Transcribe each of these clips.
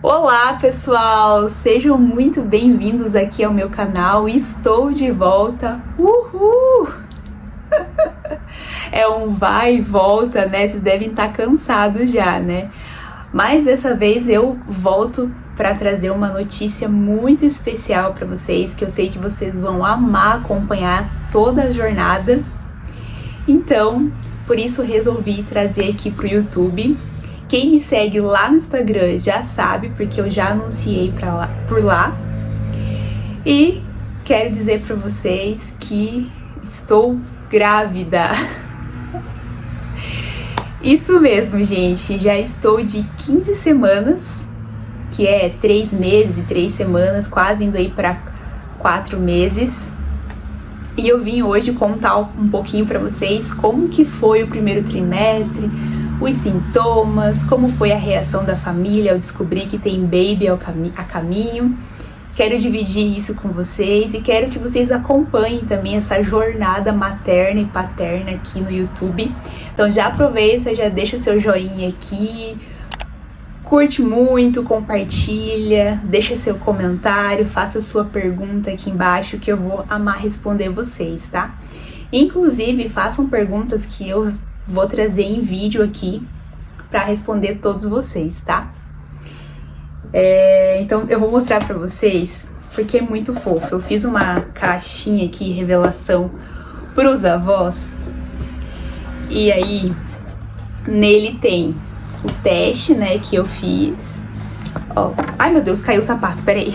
Olá pessoal, sejam muito bem-vindos aqui ao meu canal. Estou de volta, uhul! É um vai e volta, né? Vocês devem estar cansados já, né? Mas dessa vez eu volto para trazer uma notícia muito especial para vocês, que eu sei que vocês vão amar acompanhar toda a jornada. Então, por isso resolvi trazer aqui pro YouTube. Quem me segue lá no Instagram já sabe, porque eu já anunciei por lá. E quero dizer para vocês que estou grávida. Isso mesmo, gente. Já estou de 15 semanas, que é 3 meses e 3 semanas, quase indo aí para 4 meses. E eu vim hoje contar um pouquinho para vocês como que foi o primeiro trimestre, os sintomas, como foi a reação da família ao descobrir que tem baby a caminho. Quero dividir isso com vocês e quero que vocês acompanhem também essa jornada materna e paterna aqui no YouTube. Então já aproveita, já deixa seu joinha aqui, curte muito, compartilha, deixa seu comentário, faça sua pergunta aqui embaixo que eu vou amar responder vocês, tá? Inclusive, façam perguntas que eu vou trazer em vídeo aqui para responder todos vocês, tá? Então eu vou mostrar para vocês, porque é muito fofo. Eu fiz uma caixinha aqui, revelação pros avós. E aí, nele tem o teste, né, que eu fiz. Ó, ai meu Deus, caiu o sapato, peraí.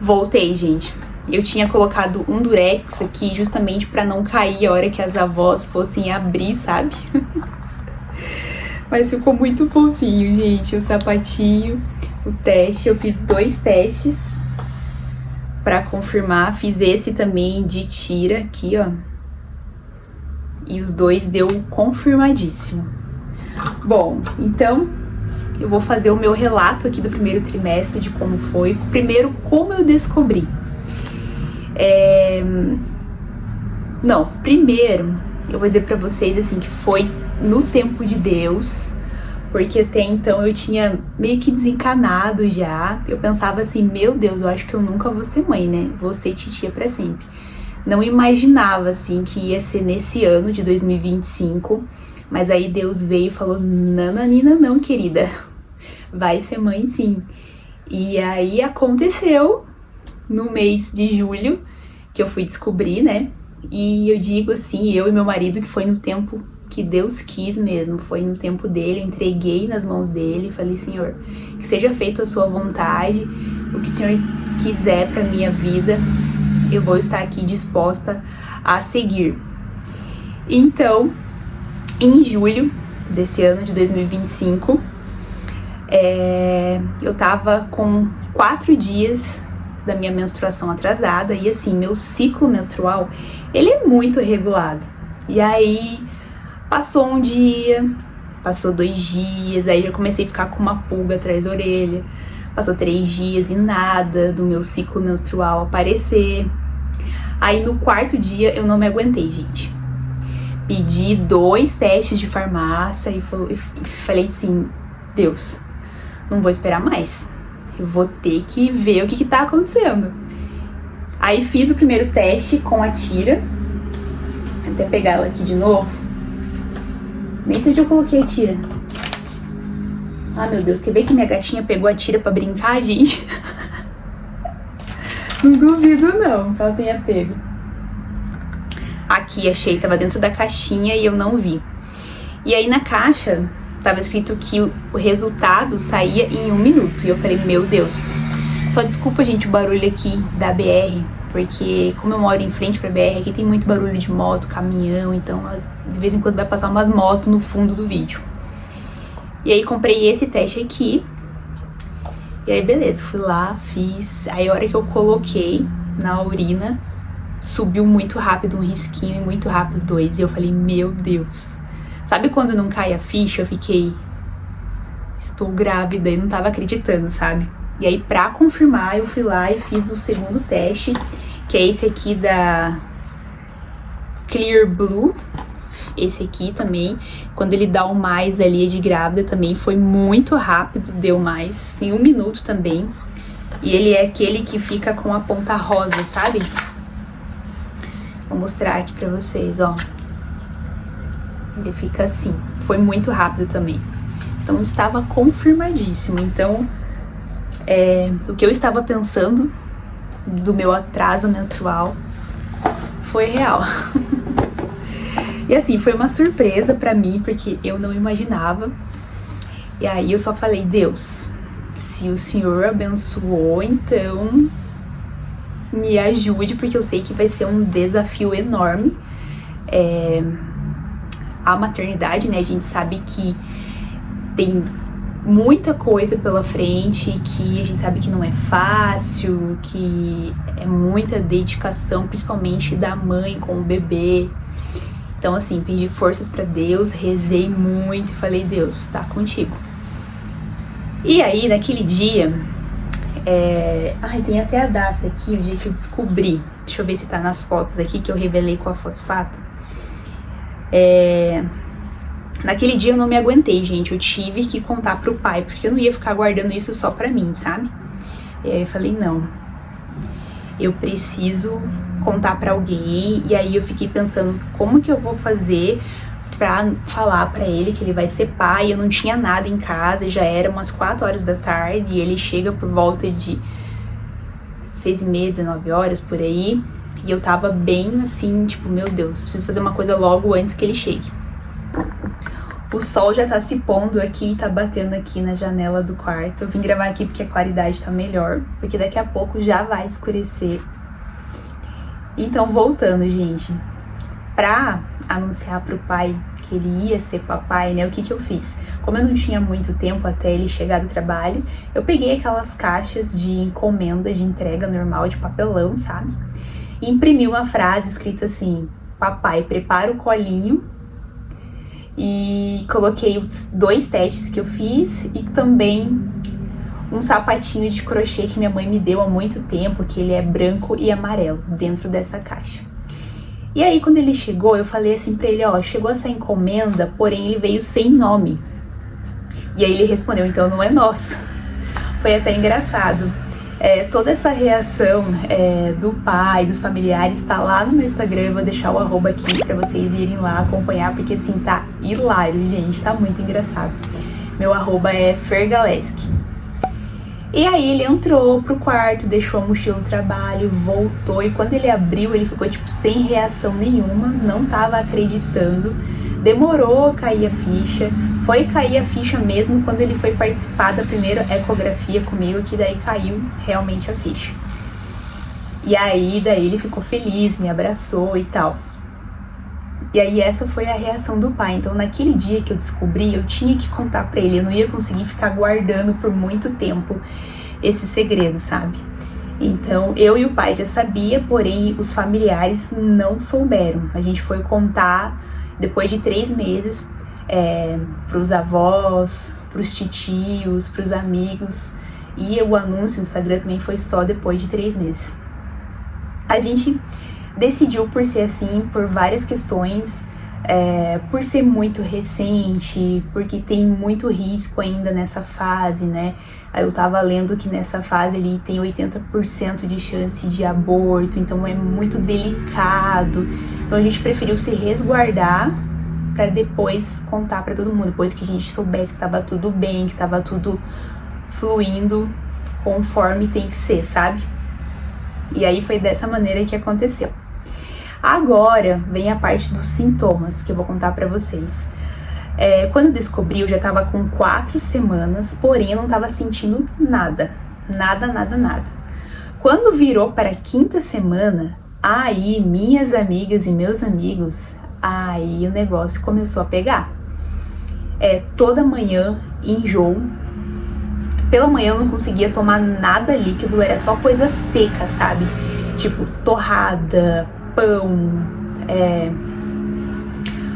Voltei, gente. Eu tinha colocado um durex aqui justamente para não cair a hora que as avós fossem abrir, sabe? Mas ficou muito fofinho, gente, o sapatinho, o teste. Eu fiz 2 testes para confirmar. Fiz esse também de tira aqui, ó. E os 2 deu confirmadíssimo. Bom, então eu vou fazer o meu relato aqui do primeiro trimestre, de como foi. Primeiro, como eu descobri. Primeiro eu vou dizer pra vocês assim que foi no tempo de Deus, porque até então eu tinha meio que desencanado já. Eu pensava assim, meu Deus, eu acho que eu nunca vou ser mãe, né? Vou ser titia pra sempre. Não imaginava assim que ia ser nesse ano de 2025, mas aí Deus veio e falou, nananina não, querida, vai ser mãe sim. E aí aconteceu no mês de julho, que eu fui descobrir, né? E eu digo assim, eu e meu marido, que foi no tempo que Deus quis mesmo, foi no tempo dele, eu entreguei nas mãos dele, falei, Senhor, que seja feito a sua vontade, o que o Senhor quiser pra minha vida, eu vou estar aqui disposta a seguir. Então, em julho desse ano de 2025, eu tava com 4 dias da minha menstruação atrasada, e assim, meu ciclo menstrual, ele é muito regulado. E aí, passou um dia, passou 2 dias, aí já comecei a ficar com uma pulga atrás da orelha, passou 3 dias e nada do meu ciclo menstrual aparecer. Aí no 4º dia eu não me aguentei, gente. Pedi 2 testes de farmácia e falei assim, Deus, não vou esperar mais. Eu vou ter que ver o que tá acontecendo. Aí fiz o primeiro teste com a tira. Vou até pegar ela aqui de novo. Nem sei onde eu coloquei a tira. Ah, meu Deus, quer ver que minha gatinha pegou a tira pra brincar, gente? Não duvido não que ela tenha pego. Aqui, achei, tava dentro da caixinha e eu não vi. E aí na caixa tava escrito que o resultado saía em 1 minuto. E eu falei, meu Deus. Só desculpa, gente, o barulho aqui da BR, porque como eu moro em frente pra BR, aqui tem muito barulho de moto, caminhão, então de vez em quando vai passar umas motos no fundo do vídeo. E aí comprei esse teste aqui. E aí beleza, fui lá, fiz. Aí a hora que eu coloquei na urina, subiu muito rápido um risquinho e muito rápido 2. E eu falei, meu Deus. Sabe quando não cai a ficha? Eu fiquei, estou grávida, e não tava acreditando, sabe? E aí pra confirmar eu fui lá e fiz o segundo teste, que é esse aqui da Clear Blue. esse aqui também, quando ele dá o mais ali de grávida também foi muito rápido, deu mais, em 1 minuto também. E ele é aquele que fica com a ponta rosa, sabe? Vou mostrar aqui pra vocês, ó. Ele fica assim, foi muito rápido também. Então estava confirmadíssimo. Então, o que eu estava pensando do meu atraso menstrual foi real. E assim, foi uma surpresa pra mim, porque eu não imaginava. E aí eu só falei, Deus, se o Senhor abençoou, então me ajude, porque eu sei que vai ser um desafio enorme. A maternidade, né, a gente sabe que tem muita coisa pela frente, que a gente sabe que não é fácil, que é muita dedicação, principalmente da mãe com o bebê. Então, assim, pedi forças pra Deus, rezei muito e falei, Deus, tá contigo. E aí, naquele dia, tem até a data aqui, o dia que eu descobri. Deixa eu ver se tá nas fotos aqui que eu revelei com a fosfato. Naquele dia eu não me aguentei, gente. Eu tive que contar pro pai, porque eu não ia ficar guardando isso só pra mim, sabe? E aí eu falei, não, eu preciso contar pra alguém. E aí eu fiquei pensando, como que eu vou fazer pra falar pra ele que ele vai ser pai? Eu não tinha nada em casa, já era umas 4 horas da tarde, e ele chega por volta de 6h30, 19 horas, por aí. E eu tava bem assim, tipo, meu Deus, preciso fazer uma coisa logo antes que ele chegue. O sol já tá se pondo aqui, tá batendo aqui na janela do quarto. Eu vim gravar aqui porque a claridade tá melhor, porque daqui a pouco já vai escurecer. Então, voltando, gente, pra anunciar pro pai que ele ia ser papai, né, o que eu fiz? Como eu não tinha muito tempo até ele chegar do trabalho, eu peguei aquelas caixas de encomenda, de entrega normal, de papelão, sabe? E imprimi uma frase escrito assim, papai, prepara o colinho, e coloquei os 2 testes que eu fiz e também um sapatinho de crochê que minha mãe me deu há muito tempo, que ele é branco e amarelo, dentro dessa caixa. E aí, quando ele chegou, eu falei assim pra ele, ó, chegou essa encomenda, porém ele veio sem nome. E aí ele respondeu, então não é nosso. Foi até engraçado. Toda essa reação do pai, dos familiares, tá lá no meu Instagram. Eu vou deixar o arroba aqui pra vocês irem lá acompanhar, porque assim, tá hilário, gente, tá muito engraçado. Meu arroba é Fergaleski. E aí ele entrou pro quarto, deixou a mochila no trabalho, voltou, e quando ele abriu, ele ficou tipo sem reação nenhuma, não tava acreditando. Demorou a cair a ficha, foi cair a ficha mesmo quando ele foi participar da primeira ecografia comigo, que daí caiu realmente a ficha. E aí, daí ele ficou feliz, me abraçou e tal. E aí essa foi a reação do pai. Então naquele dia que eu descobri, eu tinha que contar pra ele, eu não ia conseguir ficar guardando por muito tempo esse segredo, sabe? Então eu e o pai já sabia, porém os familiares não souberam. A gente foi contar depois de 3 meses pros avós, pros titios, pros amigos, e o anúncio no Instagram também foi só depois de 3 meses. A gente decidiu por ser assim, por várias questões, por ser muito recente, porque tem muito risco ainda nessa fase, né? Eu tava lendo que nessa fase ele tem 80% de chance de aborto, então é muito delicado. Então a gente preferiu se resguardar para depois contar para todo mundo, depois que a gente soubesse que tava tudo bem, que tava tudo fluindo conforme tem que ser, sabe? E aí foi dessa maneira que aconteceu. Agora vem a parte dos sintomas que eu vou contar pra vocês. Quando eu descobri, eu já tava com 4 semanas, porém eu não tava sentindo nada. Nada. Quando virou para a 5ª semana, aí minhas amigas e meus amigos, aí o negócio começou a pegar. Toda manhã, enjoo. Pela manhã eu não conseguia tomar nada líquido, era só coisa seca, sabe? Tipo torrada, pão,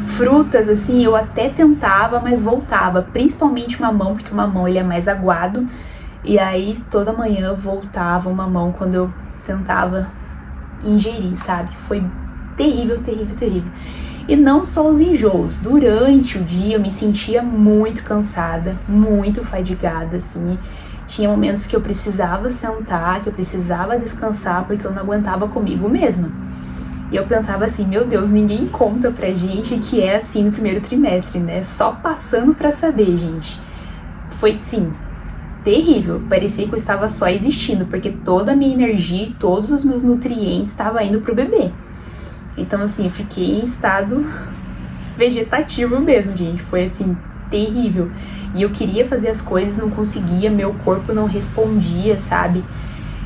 frutas, assim, eu até tentava, mas voltava, principalmente mamão, porque o mamão ele é mais aguado, e aí toda manhã voltava o mamão quando eu tentava ingerir, sabe? Foi terrível. E não só os enjoos, durante o dia eu me sentia muito cansada, muito fadigada, assim. Tinha momentos que eu precisava sentar, que eu precisava descansar, porque eu não aguentava comigo mesma. E eu pensava assim, meu Deus, ninguém conta pra gente que é assim no primeiro trimestre, né? Só passando pra saber, gente. Foi, sim, terrível. Parecia que eu estava só existindo, porque toda a minha energia e todos os meus nutrientes estavam indo pro bebê. Então, assim, eu fiquei em estado vegetativo mesmo, gente. Foi, assim, terrível. E eu queria fazer as coisas, não conseguia, meu corpo não respondia, sabe?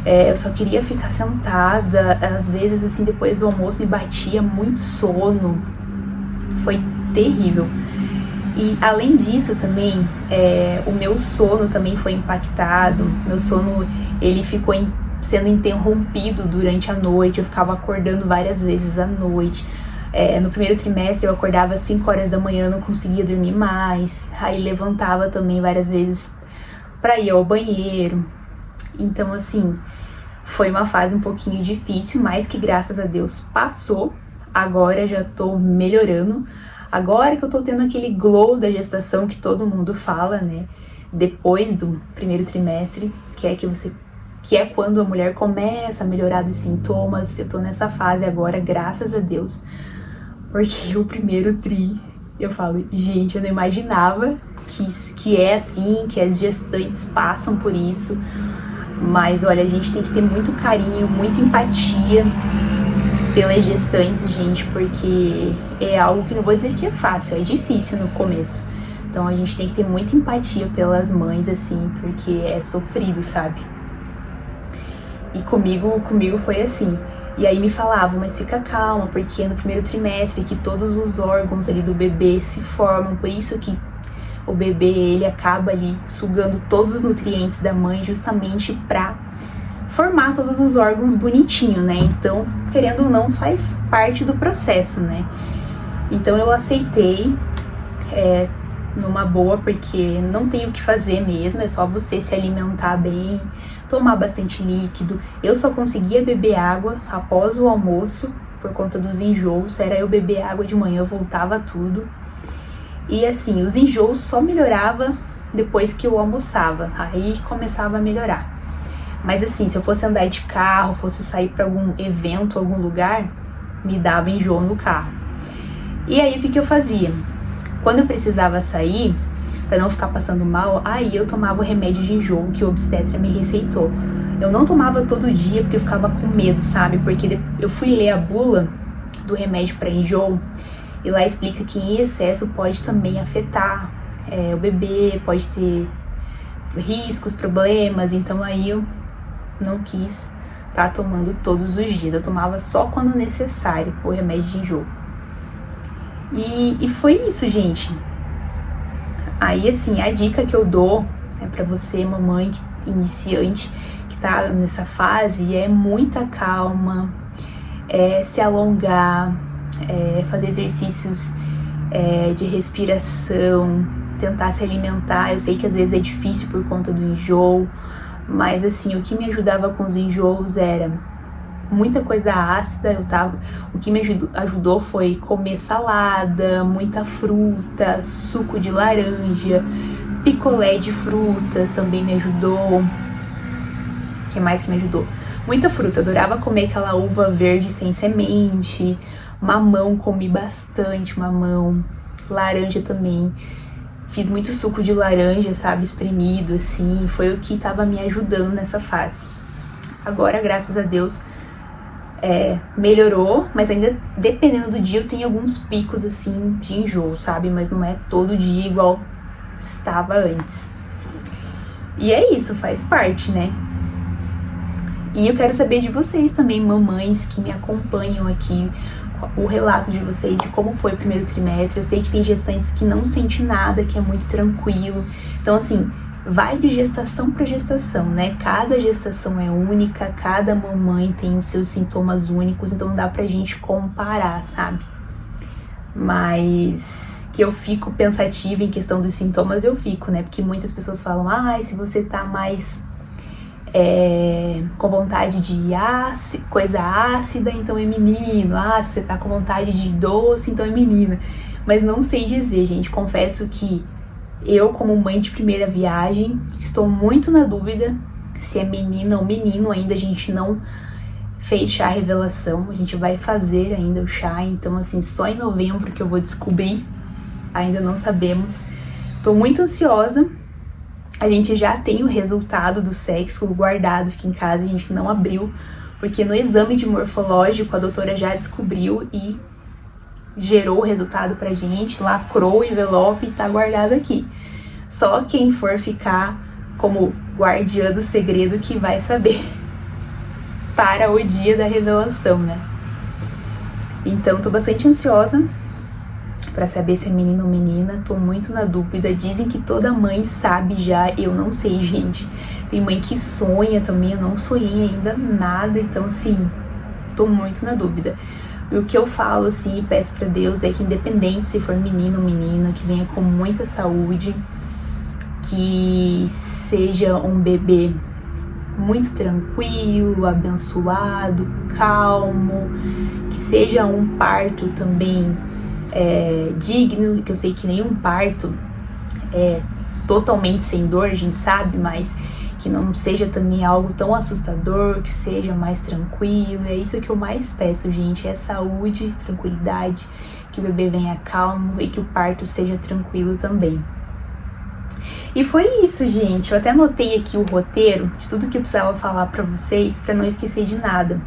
Eu só queria ficar sentada. Às vezes, assim, depois do almoço me batia muito sono. Foi terrível. E além disso também, o meu sono também foi impactado. Meu sono, ele ficou sendo interrompido durante a noite. Eu ficava acordando várias vezes à noite. No primeiro trimestre eu acordava às 5 horas da manhã, não conseguia dormir mais. Aí levantava também várias vezes para ir ao banheiro. Então, assim, foi uma fase um pouquinho difícil, mas que graças a Deus passou. Agora já tô melhorando. Agora que eu tô tendo aquele glow da gestação que todo mundo fala, né? Depois do primeiro trimestre, que é quando a mulher começa a melhorar dos sintomas. Eu tô nessa fase agora, graças a Deus. Porque o primeiro tri, eu falo, gente, eu não imaginava que é assim, que as gestantes passam por isso. Mas olha, a gente tem que ter muito carinho, muita empatia pelas gestantes, gente, porque é algo que não vou dizer que é fácil, é difícil no começo. Então a gente tem que ter muita empatia pelas mães, assim, porque é sofrido, sabe? E comigo foi assim. E aí me falavam, mas fica calma, porque é no primeiro trimestre que todos os órgãos ali do bebê se formam, por isso que o bebê, ele acaba ali sugando todos os nutrientes da mãe justamente pra formar todos os órgãos bonitinho, né? Então, querendo ou não, faz parte do processo, né? Então eu aceitei numa boa, porque não tem o que fazer mesmo, é só você se alimentar bem, tomar bastante líquido. Eu só conseguia beber água após o almoço, por conta dos enjoos. Era eu beber água de manhã, voltava tudo. E assim, os enjoos só melhorava depois que eu almoçava, aí começava a melhorar. Mas assim, se eu fosse andar de carro, fosse sair para algum evento, algum lugar, me dava enjoo no carro. E aí o que eu fazia? Quando eu precisava sair, para não ficar passando mal, aí eu tomava o remédio de enjoo que o obstetra me receitou. Eu não tomava todo dia porque eu ficava com medo, sabe? Porque eu fui ler a bula do remédio para enjoo e lá explica que em excesso pode também afetar o bebê, pode ter riscos, problemas. Então aí eu não quis estar tomando todos os dias. Eu tomava só quando necessário o remédio de enjoo. E foi isso, gente. Aí, assim, a dica que eu dou pra você, mamãe iniciante, que tá nessa fase, é muita calma, se alongar, fazer exercícios de respiração, tentar se alimentar. Eu sei que às vezes é difícil por conta do enjoo, mas assim, o que me ajudava com os enjoos era muita coisa ácida. O que me ajudou foi comer salada, muita fruta, suco de laranja, picolé de frutas também me ajudou. O que mais que me ajudou? Muita fruta, adorava comer aquela uva verde sem semente, mamão, comi bastante mamão, laranja também. Fiz muito suco de laranja, sabe, espremido, assim, foi o que tava me ajudando nessa fase. Agora, graças a Deus, melhorou, mas ainda, dependendo do dia, eu tenho alguns picos, assim, de enjoo, sabe, mas não é todo dia igual estava antes. E é isso, faz parte, né? E eu quero saber de vocês também, mamães que me acompanham aqui, o relato de vocês, de como foi o primeiro trimestre. Eu sei que tem gestantes que não sentem nada, que é muito tranquilo. Então, assim, vai de gestação para gestação, né? Cada gestação é única, cada mamãe tem os seus sintomas únicos, então não dá pra gente comparar, sabe? Mas que eu fico pensativa em questão dos sintomas, eu fico, né? Porque muitas pessoas falam, se você tá mais com vontade de coisa ácida, então é menino. Se você tá com vontade de doce, então é menina. Mas não sei dizer, gente. Confesso que eu, como mãe de primeira viagem, estou muito na dúvida se é menina ou menino. Ainda a gente não fez chá revelação, a gente vai fazer ainda o chá, então assim, só em novembro que eu vou descobrir, ainda não sabemos. Tô muito ansiosa. A gente já tem o resultado do sexo guardado aqui em casa, a gente não abriu, porque no exame de morfológico a doutora já descobriu e gerou o resultado pra gente, lacrou o envelope e tá guardado aqui. Só quem for ficar como guardiã do segredo que vai saber para o dia da revelação, né? Então tô bastante ansiosa pra saber se é menino ou menina, tô muito na dúvida. Dizem que toda mãe sabe já, eu não sei, gente. Tem mãe que sonha também, eu não sonhei ainda nada, então assim, tô muito na dúvida. E o que eu falo assim e peço pra Deus é que independente se for menino ou menina, que venha com muita saúde, que seja um bebê muito tranquilo, abençoado, calmo, que seja um parto também digno, que eu sei que nenhum parto é totalmente sem dor, a gente sabe, mas que não seja também algo tão assustador, que seja mais tranquilo. É isso que eu mais peço, gente, é saúde, tranquilidade, que o bebê venha calmo e que o parto seja tranquilo também. E foi isso, gente. Eu até anotei aqui o roteiro de tudo que eu precisava falar pra vocês, pra não esquecer de nada.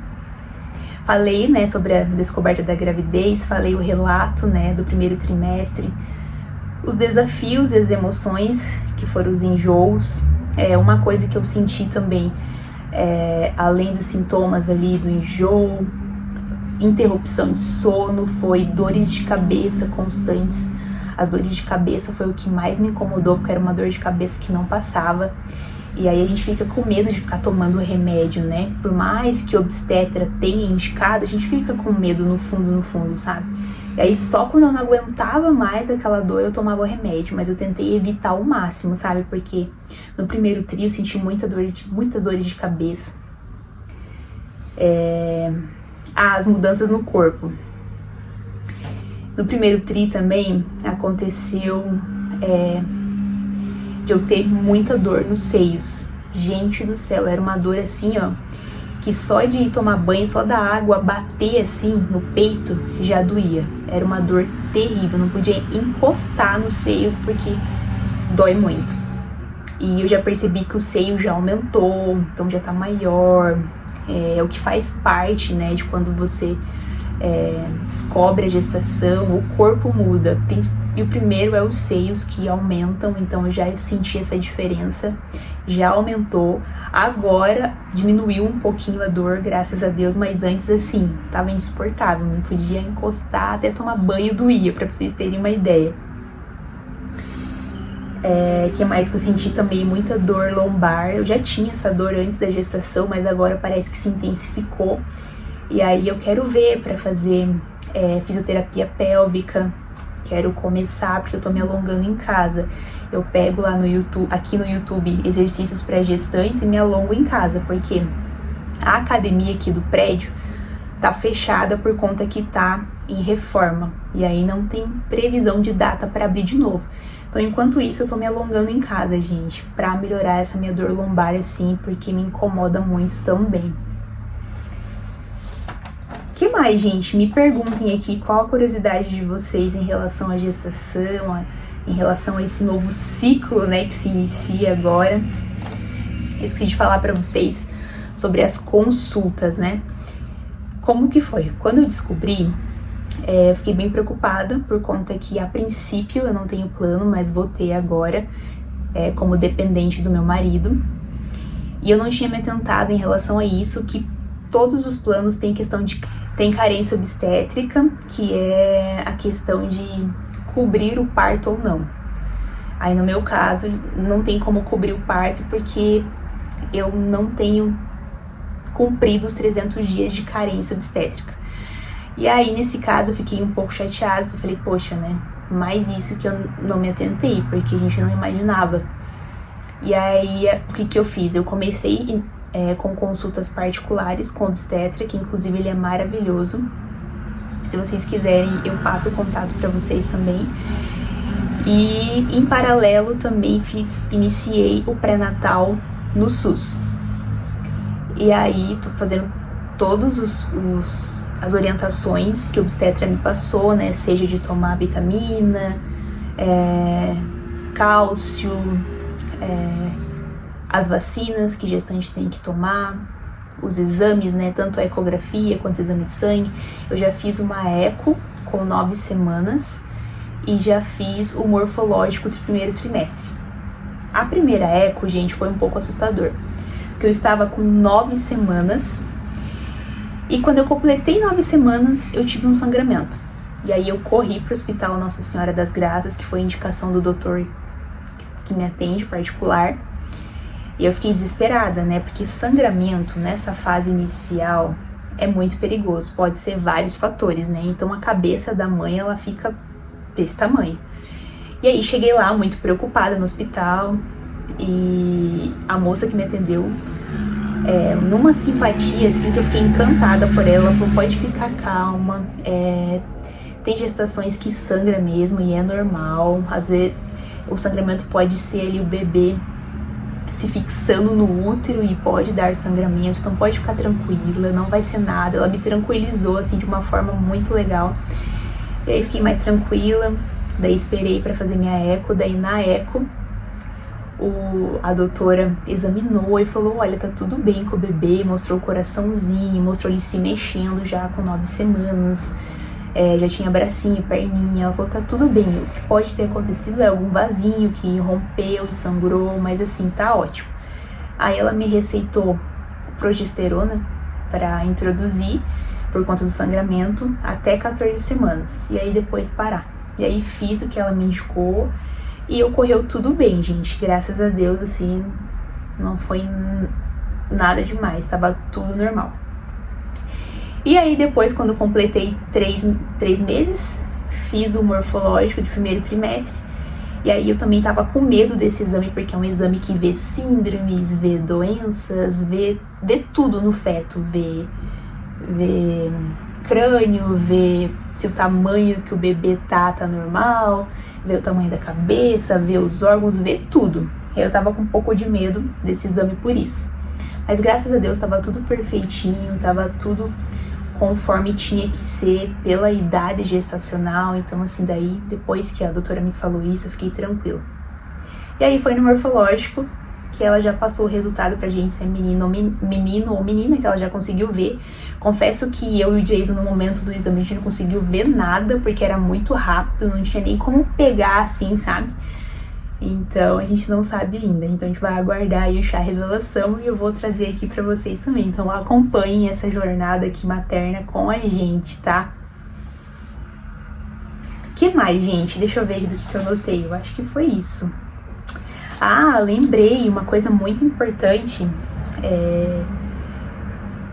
Falei, né, sobre a descoberta da gravidez, falei o relato, né, do primeiro trimestre, os desafios e as emoções, que foram os enjoos. Uma coisa que eu senti também, além dos sintomas ali do enjoo, interrupção de sono, foi dores de cabeça constantes. As dores de cabeça foi o que mais me incomodou, porque era uma dor de cabeça que não passava. E aí a gente fica com medo de ficar tomando remédio, né? Por mais que obstetra tenha indicado, a gente fica com medo no fundo, sabe? E aí só quando eu não aguentava mais aquela dor eu tomava o remédio, mas eu tentei evitar ao máximo, sabe? Porque no primeiro trio eu senti muitas dores de cabeça. As mudanças no corpo. No primeiro tri também aconteceu de eu ter muita dor nos seios. Gente do céu, era uma dor assim, ó, que só de ir tomar banho, só da água bater assim no peito já doía. Era uma dor terrível, não podia encostar no seio porque dói muito. E eu já percebi que o seio já aumentou, então já tá maior. É o que faz parte, né, de quando você descobre a gestação, o corpo muda. E o primeiro é os seios que aumentam, então eu já senti essa diferença, já aumentou. Agora diminuiu um pouquinho a dor, graças a Deus, mas antes assim, tava insuportável, não podia encostar, até tomar banho doía, pra vocês terem uma ideia. Que mais que eu senti também? Muita dor lombar. Eu já tinha essa dor antes da gestação, mas agora parece que se intensificou. E aí eu quero ver para fazer fisioterapia pélvica. Quero começar, porque eu tô me alongando em casa. Eu pego lá no YouTube, aqui no YouTube, exercícios para gestantes e me alongo em casa, porque a academia aqui do prédio tá fechada por conta que tá em reforma. E aí não tem previsão de data para abrir de novo. Então, enquanto isso, eu tô me alongando em casa, gente, pra melhorar essa minha dor lombar, assim, porque me incomoda muito também. O que mais, gente? Me perguntem aqui qual a curiosidade de vocês em relação à gestação, em relação a esse novo ciclo, né, que se inicia agora. Esqueci de falar pra vocês sobre as consultas, né? Como que foi? Quando eu descobri, eu fiquei bem preocupada por conta que, a princípio, eu não tenho plano, mas vou ter agora, como dependente do meu marido. E eu não tinha me atentado em relação a isso, que todos os planos têm questão de... Tem carência obstétrica, que é a questão de cobrir o parto ou não. Aí, no meu caso, não tem como cobrir o parto, porque eu não tenho cumprido os 300 dias de carência obstétrica. E aí, nesse caso, eu fiquei um pouco chateada, porque eu falei, poxa, né, mais isso que eu não me atentei, porque a gente não imaginava E aí, o que eu fiz? Eu comecei com consultas particulares com obstetra, que inclusive ele é maravilhoso. Se vocês quiserem, eu passo o contato para vocês também. E em paralelo também iniciei o pré-natal no SUS. E aí tô fazendo todos as orientações que o obstetra me passou, né? Seja de tomar vitamina, cálcio, as vacinas que gestante tem que tomar, os exames, né? Tanto a ecografia quanto o exame de sangue. Eu já fiz uma eco com 9 semanas e já fiz o morfológico do primeiro trimestre. A primeira eco, gente, foi um pouco assustador, porque eu estava com 9 semanas e quando eu completei 9 semanas eu tive um sangramento. E aí eu corri para o Hospital Nossa Senhora das Graças, que foi indicação do doutor que me atende particular. E eu fiquei desesperada, né? Porque sangramento nessa fase inicial é muito perigoso. Pode ser vários fatores, né? Então a cabeça da mãe, ela fica desse tamanho. E aí cheguei lá muito preocupada no hospital. E a moça que me atendeu, numa simpatia, assim, que eu fiquei encantada por ela, falou, pode ficar calma. Tem gestações que sangra mesmo e é normal. Às vezes o sangramento pode ser ali o bebê se fixando no útero e pode dar sangramento, então pode ficar tranquila, não vai ser nada. Ela me tranquilizou assim de uma forma muito legal. E aí fiquei mais tranquila, daí esperei para fazer minha eco, daí na eco a doutora examinou e falou, olha, tá tudo bem com o bebê, mostrou o coraçãozinho, mostrou ele se mexendo já com 9 semanas, já tinha bracinho, perninha. Ela falou, tá tudo bem, o que pode ter acontecido é algum vasinho que rompeu e sangrou, mas assim, tá ótimo. Aí ela me receitou progesterona para introduzir por conta do sangramento até 14 semanas, e aí depois parar. E aí fiz o que ela me indicou e ocorreu tudo bem, gente, graças a Deus, assim, não foi nada demais, tava tudo normal. E aí depois, quando completei 3 meses, fiz o morfológico de primeiro trimestre. E aí eu também tava com medo desse exame, porque é um exame que vê síndromes, vê doenças, vê tudo no feto, vê crânio, vê se o tamanho que o bebê tá normal, vê o tamanho da cabeça, vê os órgãos, vê tudo. Eu tava com um pouco de medo desse exame por isso. Mas graças a Deus tava tudo perfeitinho, tava tudo conforme tinha que ser pela idade gestacional. Então assim, daí depois que a doutora me falou isso, eu fiquei tranquila. E aí foi no morfológico que ela já passou o resultado pra gente, se é menino ou menina, que ela já conseguiu ver. Confesso que eu e o Jason, no momento do exame, a gente não conseguiu ver nada, porque era muito rápido, não tinha nem como pegar assim, sabe? Então a gente não sabe ainda, então a gente vai aguardar aí o chá revelação e eu vou trazer aqui pra vocês também. Então acompanhem essa jornada aqui materna com a gente, tá? Que mais, gente? Deixa eu ver do que eu anotei, eu acho que foi isso. Ah, lembrei uma coisa muito importante.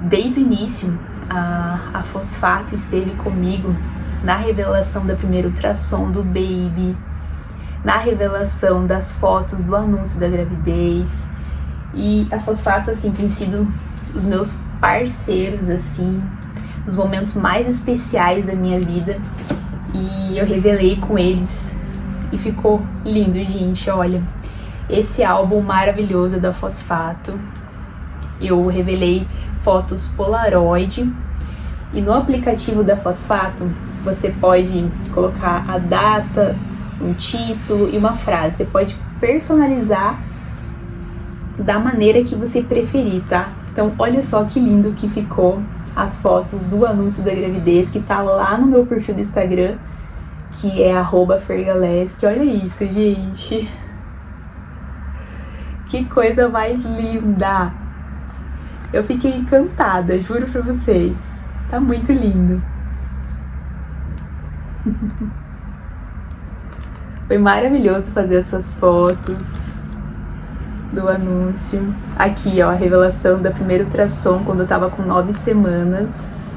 Desde o início, a Fosfato esteve comigo na revelação da primeira ultrassom do baby, na revelação das fotos do anúncio da gravidez. E a Fosfato, assim, tem sido os meus parceiros, assim, nos momentos mais especiais da minha vida. E eu revelei com eles e ficou lindo, gente, olha. Esse álbum maravilhoso da Fosfato, eu revelei fotos Polaroid, e no aplicativo da Fosfato você pode colocar a data, um título e uma frase. Você pode personalizar da maneira que você preferir, tá? Então olha só que lindo que ficou as fotos do anúncio da gravidez, que tá lá no meu perfil do Instagram, que é @fergaleschi. Olha isso, gente! Que coisa mais linda! Eu fiquei encantada, juro pra vocês. Tá muito lindo. Foi maravilhoso fazer essas fotos do anúncio. Aqui, ó, a revelação da primeira ultrassom quando eu tava com 9 semanas.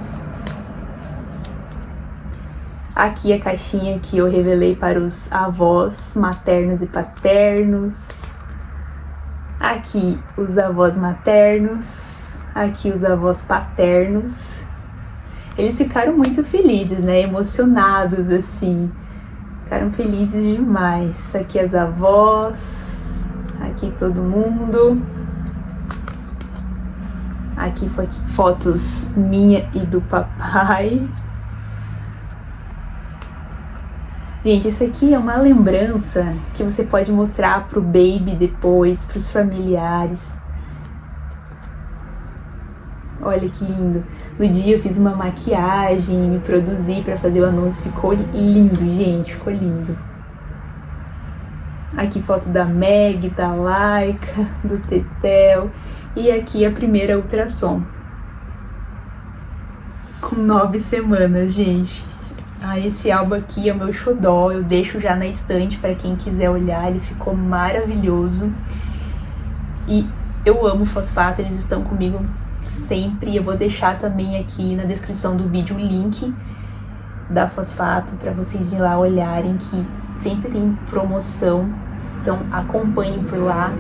Aqui a caixinha que eu revelei para os avós maternos e paternos. Aqui os avós maternos, aqui os avós paternos. Eles ficaram muito felizes, né? Emocionados, assim. Ficaram felizes demais. Aqui as avós, aqui todo mundo. Aqui fotos minha e do papai. Gente, isso aqui é uma lembrança que você pode mostrar pro baby depois, pros familiares. Olha que lindo. No dia eu fiz uma maquiagem, me produzi pra fazer o anúncio. Ficou lindo, gente, ficou lindo. Aqui foto da Meg, da Laika, do Tetel. E aqui a primeira ultrassom. Com 9 semanas, gente. Esse álbum aqui é o meu xodó, eu deixo já na estante para quem quiser olhar, ele ficou maravilhoso. E eu amo fosfato, eles estão comigo sempre. Eu vou deixar também aqui na descrição do vídeo o link da fosfato para vocês irem lá olharem, que sempre tem promoção, então acompanhem por lá.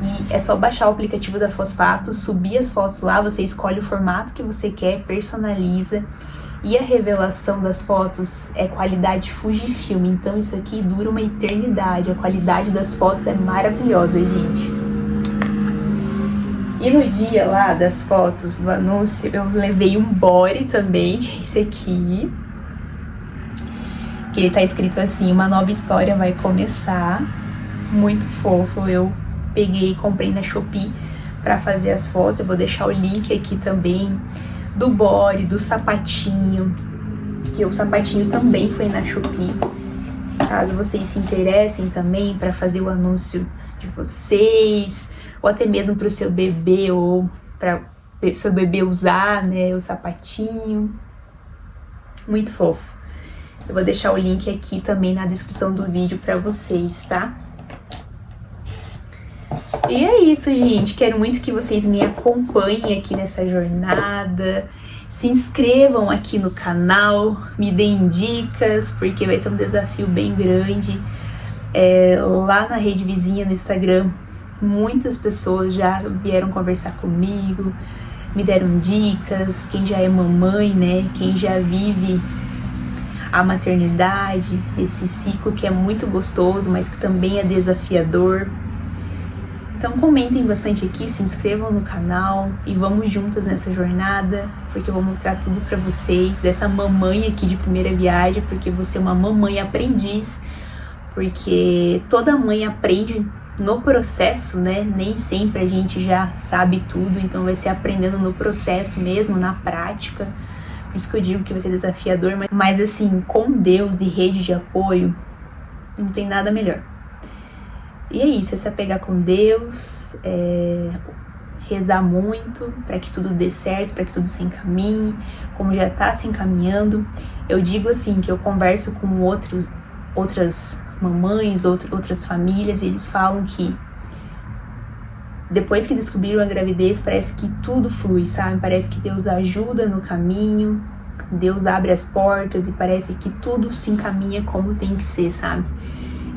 E é só baixar o aplicativo da fosfato, subir as fotos lá, você escolhe o formato que você quer, personaliza. E a revelação das fotos é qualidade Fujifilm, então isso aqui dura uma eternidade. A qualidade das fotos é maravilhosa, gente. E no dia lá das fotos do anúncio, eu levei um body também, que é esse aqui. Que ele tá escrito assim: uma nova história vai começar. Muito fofo, eu peguei e comprei na Shopee pra fazer as fotos. Eu vou deixar o link aqui também do body, do sapatinho, que o sapatinho também foi na Shopee, caso vocês se interessem também para fazer o anúncio de vocês, ou até mesmo para o seu bebê, ou para o seu bebê usar, né, o sapatinho. Muito fofo. Eu vou deixar o link aqui também na descrição do vídeo para vocês, tá? E é isso, gente. Quero muito que vocês me acompanhem aqui nessa jornada. Se inscrevam aqui no canal, me deem dicas, porque vai ser um desafio bem grande. Lá na rede vizinha, no Instagram, muitas pessoas já vieram conversar comigo, me deram dicas. Quem já é mamãe, né? Quem já vive a maternidade, esse ciclo que é muito gostoso, mas que também é desafiador. Então comentem bastante aqui, se inscrevam no canal e vamos juntas nessa jornada, porque eu vou mostrar tudo pra vocês, dessa mamãe aqui de primeira viagem, porque você é uma mamãe aprendiz, porque toda mãe aprende no processo, né? Nem sempre a gente já sabe tudo, então vai ser aprendendo no processo mesmo, na prática. Por isso que eu digo que vai ser desafiador, mas assim, com Deus e rede de apoio, não tem nada melhor. E é isso, é se apegar com Deus, rezar muito para que tudo dê certo, para que tudo se encaminhe, como já está se encaminhando. Eu digo assim, que eu converso com outras mamães, outras famílias, e eles falam que depois que descobriram a gravidez, parece que tudo flui, sabe? Parece que Deus ajuda no caminho, Deus abre as portas e parece que tudo se encaminha como tem que ser, sabe?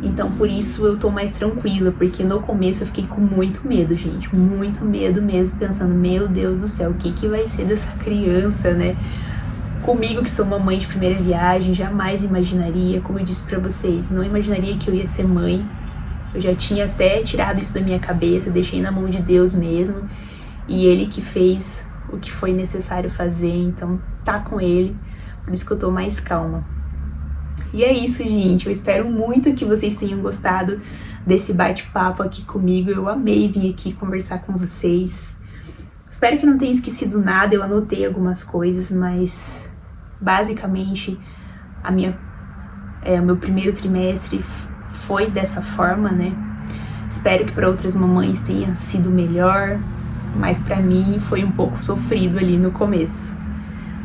Então, por isso eu tô mais tranquila, porque no começo eu fiquei com muito medo, gente. Muito medo mesmo, pensando, meu Deus do céu, o que vai ser dessa criança, né? Comigo, que sou mamãe de primeira viagem, jamais imaginaria, como eu disse pra vocês, não imaginaria que eu ia ser mãe. Eu já tinha até tirado isso da minha cabeça, deixei na mão de Deus mesmo. E Ele que fez o que foi necessário fazer, então tá com Ele. Por isso que eu tô mais calma. E é isso, gente. Eu espero muito que vocês tenham gostado desse bate-papo aqui comigo. Eu amei vir aqui conversar com vocês. Espero que não tenha esquecido nada. Eu anotei algumas coisas, mas basicamente o meu primeiro trimestre foi dessa forma, né? Espero que para outras mamães tenha sido melhor, mas para mim foi um pouco sofrido ali no começo.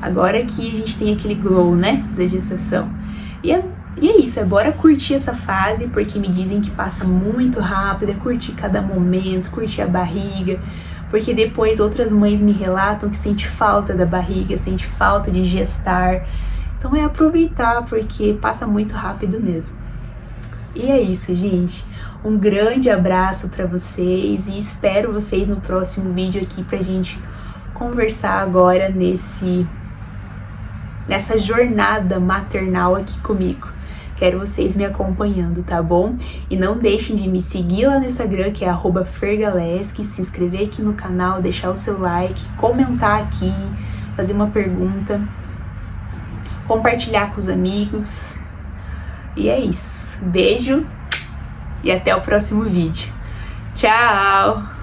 Agora que a gente tem aquele glow, né, da gestação. E é isso, bora curtir essa fase, porque me dizem que passa muito rápido, é curtir cada momento, curtir a barriga, porque depois outras mães me relatam que sente falta da barriga, sente falta de gestar. Então é aproveitar, porque passa muito rápido mesmo. E é isso, gente. Um grande abraço para vocês e espero vocês no próximo vídeo aqui pra gente conversar agora nessa jornada maternal aqui comigo. Quero vocês me acompanhando, tá bom? E não deixem de me seguir lá no Instagram, que é @fergaleschi, se inscrever aqui no canal, deixar o seu like, comentar aqui, fazer uma pergunta, compartilhar com os amigos. E é isso. Beijo e até o próximo vídeo. Tchau!